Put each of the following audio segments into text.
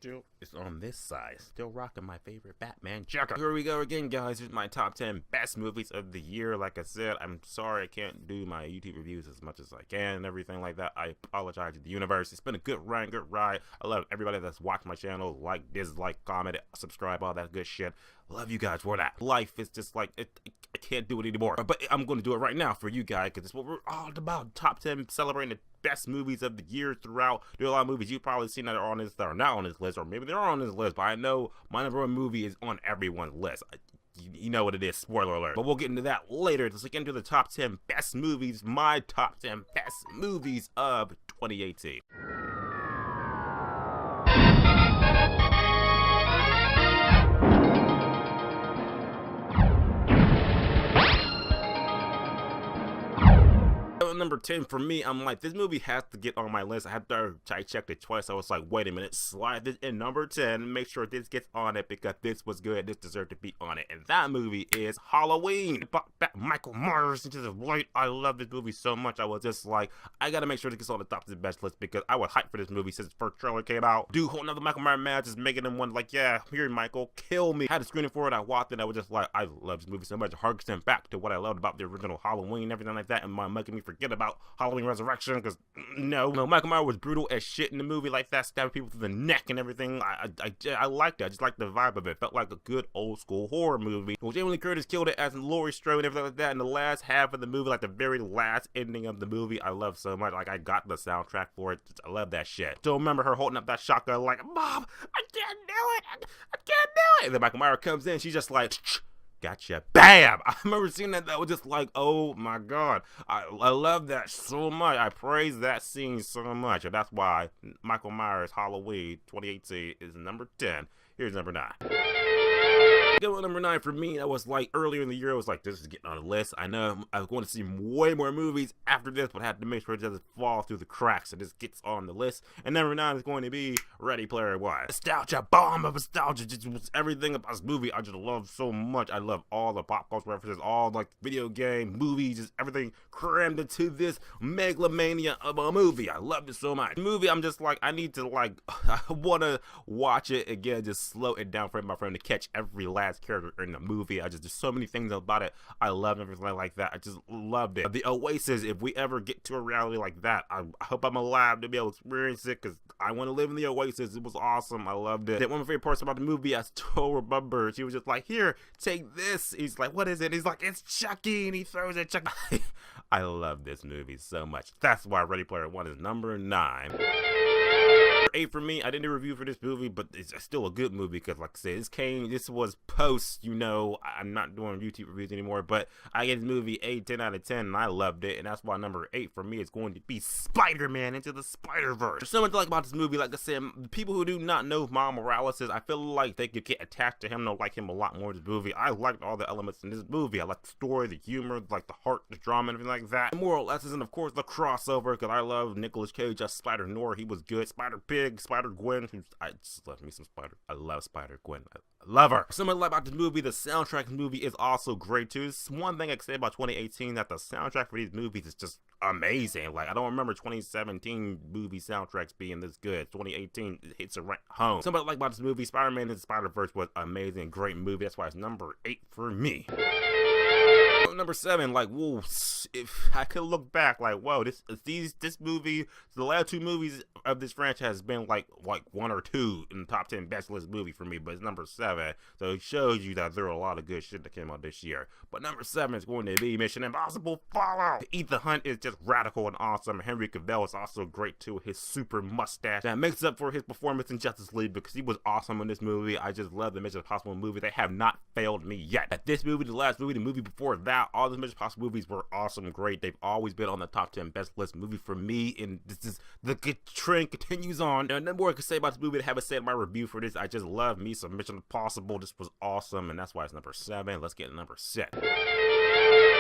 still is on this side, still rocking my favorite Batman jacket. Here we go again, guys. Here's my top 10 best movies of the year. Like I said, I'm sorry I can't do my YouTube reviews as much as I can and everything like that. I apologize to the universe. It's been a good run, good ride. I love everybody that's watched my channel, like, dislike, comment, subscribe, all that good shit. Love you guys for that. Life is just like, I can't do it anymore. But I'm going to do it right now for you guys, because it's what we're all about. Top 10, celebrating the best movies of the year throughout. There are a lot of movies you've probably seen that are on this, that are not on this list, or maybe they're on this list, but I know my number one movie is on everyone's list. You know what it is, spoiler alert. But we'll get into that later. Let's get into the top 10 best movies, my top 10 best movies of 2018. Number 10 for me, I'm like, this movie has to get on my list. I checked it twice. I was like, wait a minute, slide this in number 10 and make sure this gets on it, because this was good. This deserved to be on it. And that movie is Halloween. Michael Myers into the light. I love this movie so much. I was just like, I gotta make sure this gets on the top of the best list, because I was hyped for this movie since the first trailer came out. Dude, whole another Michael Myers match is making him one like, yeah, here, Michael, kill me. I had a screening for it. I watched it. I was just like, I love this movie so much. It harkens back to what I loved about the original Halloween and everything like that, and making me forget about Halloween Resurrection, because no, Michael Myers was brutal as shit in the movie like that, stabbing people through the neck and everything. I liked it. I just liked the vibe of it. Felt like a good old school horror movie. Well, Jamie Lee Curtis killed it as Laurie Strode and everything like that in the last half of the movie, like the very last ending of the movie. I love so much. Like, I got the soundtrack for it. I love that shit. Still remember her holding up that shotgun like, Mom, I can't do it. I can't do it. And then Michael Myers comes in. She's just like, gotcha, bam. I remember seeing that. That was just like, oh my god, I love that so much. I praise that scene so much, and that's why Michael Myers Halloween 2018 is number 10. Here's number 9. Go number 9 for me. That was like earlier in the year. I was like, this is getting on the list. I know I was going to see way more movies after this, but I had to make sure it doesn't fall through the cracks, so this gets on the list. And number 9 is going to be Ready Player One. Nostalgia, bomb of nostalgia. Just everything about this movie I just love so much. I love all the pop culture references, all like video game, movies, just everything crammed into this megalomania of a movie. I love it so much. The movie, I'm just like, I need to like, I want to watch it again, just slow it down for my friend to catch every last character in the movie. There's so many things about it. I love everything like that. I just loved it. The Oasis, if we ever get to a reality like that, I hope I'm alive to be able to experience it, because I want to live in the Oasis. It was awesome. I loved it. One of my favorite parts about the movie, I still remember, she was just like, here, take this. He's like, what is it? He's like, it's Chucky, and he throws it Chucky. I love this movie so much. That's why Ready Player One is number 9. 8 for me. I didn't do a review for this movie, but it's still a good movie, because like I said, this was post, you know, I'm not doing YouTube reviews anymore, but I gave this movie 8, 10 out of 10, and I loved it, and that's why number 8 for me is going to be Spider-Man Into the Spider-Verse. There's so much to like about this movie. Like I said, people who do not know Miles Morales is, I feel like they could get attached to him. They'll like him a lot more in this movie. I liked all the elements in this movie. I like the story, the humor, like the heart, the drama, and everything like that. The moral lessons, and of course the crossover, because I love Nicolas Cage as Spider-Noir. He was good. Spider-Pig, Spider-Gwen, I just love me some Spider. I love Spider-Gwen. I love her. Something about this movie, the soundtrack of the movie is also great too. It's one thing I can say about 2018, that the soundtrack for these movies is just amazing. Like, I don't remember 2017 movie soundtracks being this good. 2018 hits it right home. Something I like about this movie, Spider-Man Into the Spider-Verse was amazing, great movie. That's why it's number 8 for me. Number 7, like, whoa, if I could look back, like, whoa, this movie, the last 2 movies of this franchise has been like 1 or 2 in the top 10 best list movie for me, but it's number 7, so it shows you that there are a lot of good shit that came out this year. But number 7 is going to be Mission Impossible Fallout. Ethan Hunt is just radical and awesome. Henry Cavill is also great too, his super mustache that makes up for his performance in Justice League, because he was awesome in this movie. I just love the Mission Impossible movie. They have not failed me yet. At this movie, the last movie, the movie before that, all the Mission Impossible movies were awesome, great. They've always been on the top 10 best list movie for me, and this is the good trend continues on. And nothing more I can say about this movie that I haven't said in my review for this. I just love me some Mission Impossible. This was awesome, and that's why it's number 7. Let's get to number 6.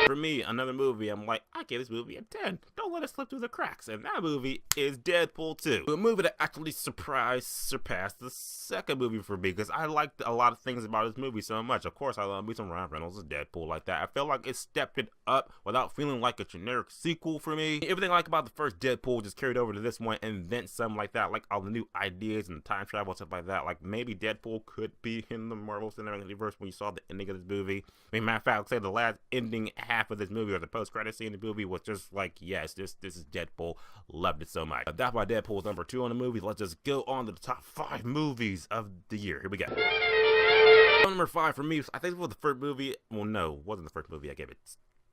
For me, another movie, I'm like, I gave this movie a 10. Don't let it slip through the cracks. And that movie is Deadpool 2. A movie that actually surpassed the second movie for me, because I liked a lot of things about this movie so much. Of course, I love me some Ryan Reynolds as Deadpool like that. I feel like it stepped it up without feeling like a generic sequel for me. Everything I like about the first Deadpool just carried over to this one, and then some like that, like all the new ideas and time travel and stuff like that. Like maybe Deadpool could be in the Marvel Cinematic Universe when you saw the ending of this movie. I mean, matter of fact, I'd say the last ending half of this movie, or the post-credit scene of the movie, was just like, yes, this is Deadpool. Loved it so much. That's why Deadpool's number 2 on the movie. Let's just go on to the top 5 movies of the year. Here we go. Number 5 for me, I think it was the first movie. Well, no, it wasn't the first movie I gave it.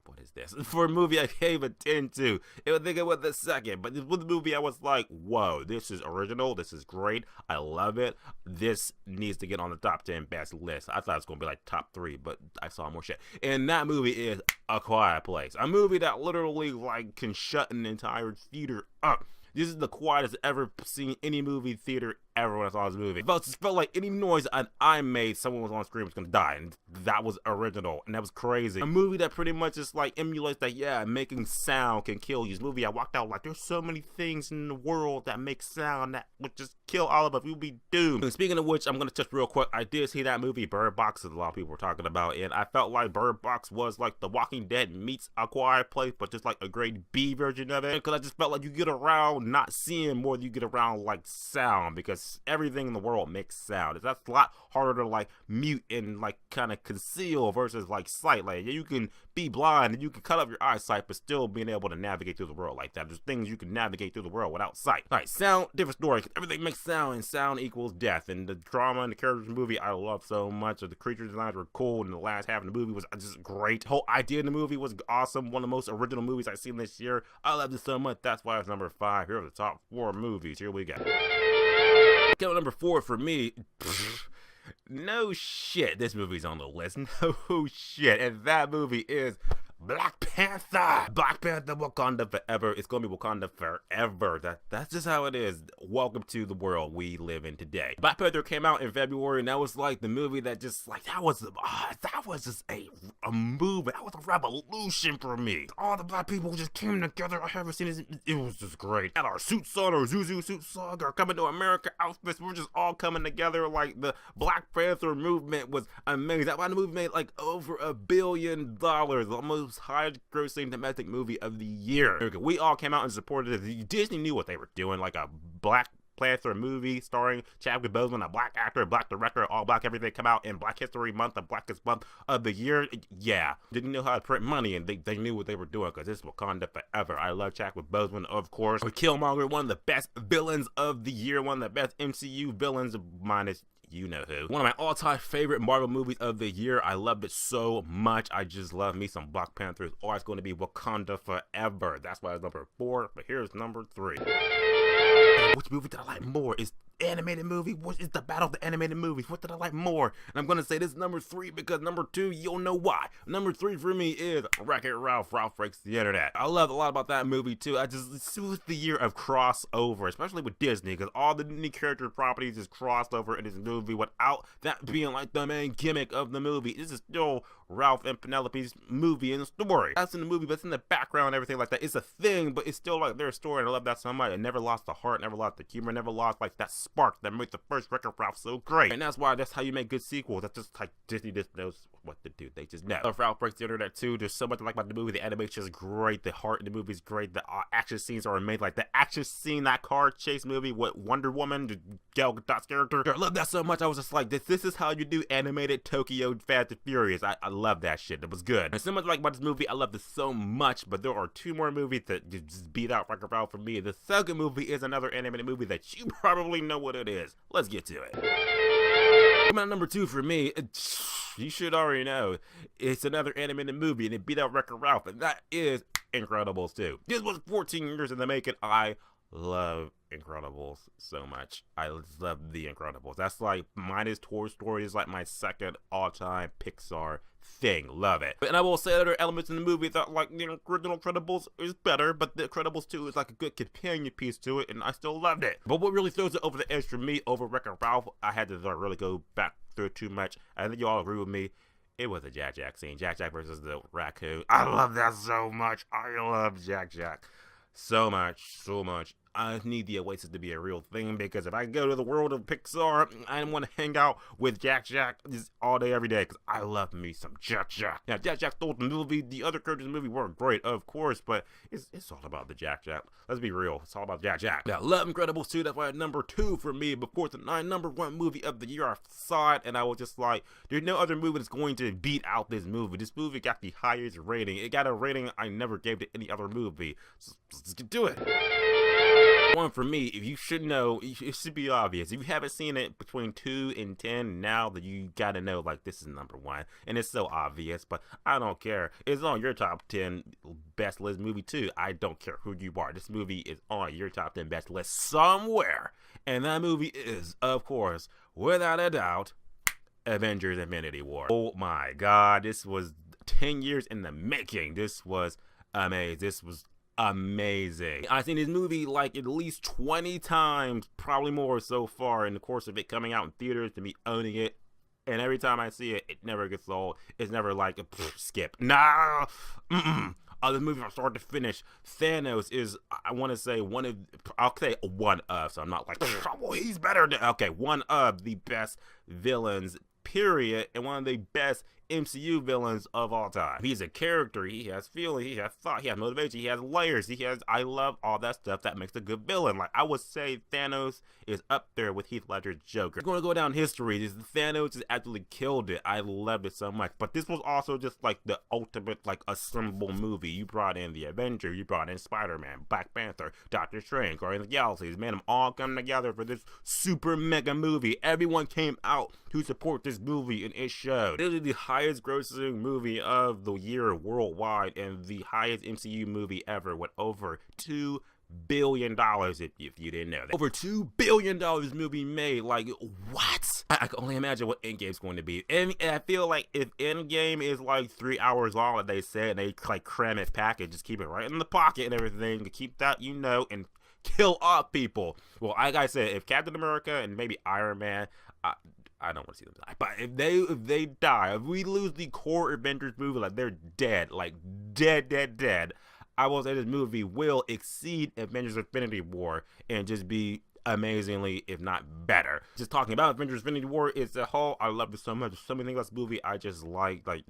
What is this? For a movie I gave a 10 to. I think it was the second, but this was the movie I was like, whoa, this is original, this is great, I love it. This needs to get on the top 10 best list. I thought it was going to be like top 3, but I saw more shit. And that movie is A Quiet Place. A movie that literally like can shut an entire theater up. This is the quietest I've ever seen any movie theater ever when I saw this movie. It felt like any noise I made, someone was on screen was gonna die, and that was original, and that was crazy. A movie that pretty much just like emulates that, yeah, making sound can kill you. This movie, I walked out like, there's so many things in the world that make sound that would just kill all of us. We would be doomed. And speaking of which, I'm gonna touch real quick. I did see that movie Bird Box that a lot of people were talking about, and I felt like Bird Box was like The Walking Dead meets A Quiet Place, but just like a grade B version of it. Because I just felt like you get around not seeing more than you get around like sound, because everything in the world makes sound. That's a lot harder to like mute and like kind of conceal versus like sight. Like you can be blind and you can cut off your eyesight, but still being able to navigate through the world like that. There's things you can navigate through the world without sight. All right, sound, different story. Everything makes sound, and sound equals death. And the drama and the characters in the movie I love so much. The creature designs were cool, and the last half of the movie was just great. The whole idea in the movie was awesome. One of the most original movies I've seen this year. I loved it so much. That's why it's number 5. Here are the top 4 movies. Here we go. Number 4 for me. No shit, this movie's on the list. No shit, and that movie is Black Panther. Black Panther, Wakanda Forever. It's gonna be Wakanda forever. That's just how it is. Welcome to the world we live in today. Black Panther came out in February, and that was like the movie that just like that was just a movie. That was a revolution for me. All the black people just came together. I haven't seen this. It was just great. Had our suits on, our Zuzu suits on, our Coming to America outfits. We're just all coming together. Like the Black Panther movement was amazing. That one movie made like over $1 billion, almost highest grossing domestic movie of the year. We all came out and supported it. Disney knew what they were doing, like a Black Panther movie starring Chadwick Boseman, a black actor, black director, all black everything, come out in Black History Month, the blackest month of the year. Yeah, didn't know how to print money, and they knew what they were doing, because this is Wakanda forever. I love Chadwick Boseman, of course. Killmonger, one of the best villains of the year, one of the best MCU villains, minus you know who. One of my all-time favorite Marvel movies of the year. I loved it so much. I just love me some Black Panther. It's always going to be Wakanda forever. That's why it's number 4, but here's number 3. Which movie did I like more? Is animated movie? What is the battle of the animated movies? What did I like more? And I'm gonna say this is number 3 because number 2, you'll know why. Number 3 for me is Wreck-It Ralph. Ralph Breaks the Internet. I loved a lot about that movie too. This was the year of crossover, especially with Disney, because all the new character properties is crossed over in this movie without that being like the main gimmick of the movie. This is still Ralph and Penelope's movie and story. That's in the movie, but it's in the background and everything like that. It's a thing, but it's still like their story, and I love that so much. It never lost the heart, never lost the humor, never lost like that spark that made the first Wreck-It Ralph so great. And that's how you make good sequels. That's just like Disney just knows what to do. They just know. Ralph Breaks the Internet too. There's so much to like about the movie. The animation is great. The heart in the movie is great. The action scenes are amazing. Like the action scene, that car chase movie with Wonder Woman, the Gal Gadot's character. I love that so much. I was just like, this is how you do animated Tokyo Fast and Furious. I love that shit. It was good. And so much like about this movie, I love this so much, but there are 2 more movies that just beat out Wreck-It Ralph for me. The second movie is another animated movie that you probably know what it is. Let's get to it. Coming out number 2 for me, you should already know, it's another animated movie, and it beat out Wreck-It Ralph, and that is Incredibles 2. This was 14 years in the making. I love Incredibles so much. I love The Incredibles. That's like, minus Toy Story is like my second all-time Pixar thing. Love it. And I will say other elements in the movie that like the original Incredibles is better, but The Incredibles 2 is like a good companion piece to it, and I still loved it. But what really throws it over the edge for me over Wreck-It Ralph, I had to really go back through it too much. I think you all agree with me. it was a Jack Jack scene. Jack Jack versus the raccoon. I love that so much. I love Jack Jack so much, so much. I need the Oasis to be a real thing, because if I go to the world of Pixar, I want to hang out with Jack Jack just all day, every day, because I love me some Jack Jack. Now, Jack Jack stole the movie. The other characters in the movie were great, of course, but it's all about the Jack Jack. Let's be real. It's all about Jack Jack. Now, love Incredibles 2. That's why number 2 for me. Before the #1 movie of the year, I saw it, and I was just like, there's no other movie that's going to beat out this movie. This movie got the highest rating. It got a rating I never gave to any other movie. So let's get to it. One for me, if you should know, it should be obvious. If you haven't seen it between 2 and 10, now that you gotta know, like, this is #1, and it's so obvious, but I don't care. It's on your top 10 best list movie too. I don't care who you are. This movie is on your top 10 best list somewhere, and that movie is, of course, without a doubt, Avengers: Infinity War. Oh my God, this was 10 years in the making. This was amazing. This was amazing. I've seen this movie like at least 20 times, probably more so far, in the course of it coming out in theaters, to me owning it. And every time I see it, it never gets old. It's never like a skip. Nah. The movie from start to finish, Thanos is, I want to say, I'll say one of, so I'm not like, well, he's better than, okay, one of the best villains, period, and one of the best MCU villains of all time. He's a character, he has feeling, he has thought, he has motivation, he has layers, I love all that stuff that makes a good villain. Like, I would say Thanos is up there with Heath Ledger's Joker. If you're gonna go down history, Thanos has actually killed it. I loved it so much. But this was also just like the ultimate, like, assemble movie. You brought in the Avengers, you brought in Spider-Man, Black Panther, Doctor Strange, Guardians of the Galaxy, man, them all come together for this super mega movie. Everyone came out to support this movie, and it showed. This is the highest grossing movie of the year worldwide, and the highest MCU movie ever, with over $2 billion, if you didn't know that. Over $2 billion this movie made. Like, what? I can only imagine what Endgame's going to be. And I feel like if Endgame is like 3 hours long, like they said, and they like cram it, pack it, just keep it right in the pocket and everything, to keep that, you know, and kill off people. Well, like I said, if Captain America and maybe Iron Man, I don't want to see them die, but if they die, if we lose the core Avengers movie, like they're dead, like dead, I will say this movie will exceed Avengers: Infinity War and just be amazingly, if not better. Just talking about Avengers: Infinity War as a whole, I love it so much. So many things about this movie I just like I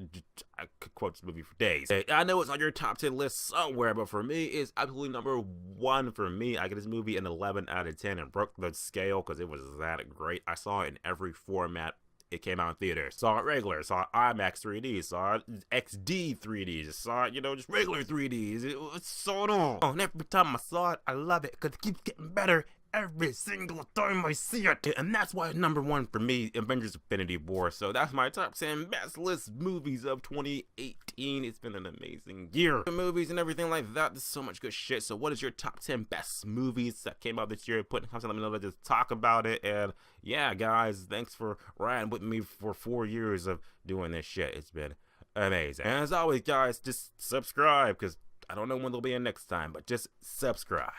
could quote this movie for days. I know it's on your top 10 list somewhere, but for me, it's absolutely #1 for me. I get this movie an 11 out of 10 and broke the scale because it was that great. I saw it in every format it came out in theaters. Saw it regular, saw it IMAX 3D, saw it XD 3D, just saw it, you know, just regular 3Ds. It was so on. And every time I saw it, I love it because it keeps getting better every single time I see it. And that's why it's #1 for me, Avengers: Infinity War. So that's my top 10 best list movies of 2018. It's been an amazing year. The movies and everything like that, there's so much good shit. So what is your top 10 best movies that came out this year? Put in the comments, let me know, let's just talk about it. And yeah, guys, thanks for riding with me for 4 years of doing this shit. It's been amazing. And as always, guys, just subscribe, because I don't know when they'll be in next time, but just subscribe.